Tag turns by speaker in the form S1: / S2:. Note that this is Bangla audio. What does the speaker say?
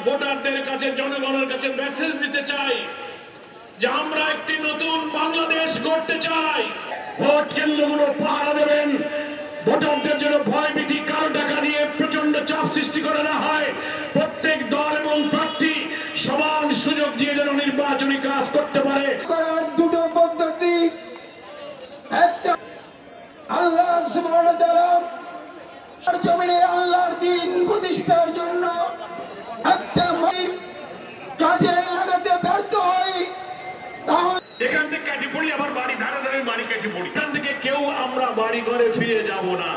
S1: ভোটারদের কাছে, জনগণের কাছে মেসেজ দিতে চাই যে আমরা একটি নতুন বাংলাদেশ গড়তে চাই। ভোট কেন্দ্রগুলো পাহারা দেবেন, ভোটারদের জন্য ভয়ভীতি, কালো টাকা দিয়ে প্রচন্ড চাপ সৃষ্টি করে না হয়। প্রত্যেক দল এবং প্রার্থী সমান সুযোগ দিয়ে যেন নির্বাচনী কাজ করতে পারে।
S2: করার দুটো পদ্ধতি, একটা আল্লাহ সুবহানাহু ওয়া তাআলা জমিনে আল্লাহর দ্বীন প্রতিষ্ঠার জন্য একটা কাজে লাগাতে ব্যর্থ হই, তাহলে
S1: এখান থেকে কাটি পড়ি, আবার বাড়ি ধারে ধারে বাড়ি কেটে পড়ি। এখান থেকে কেউ আমরা বাড়ি ঘরে ফিরে যাব না।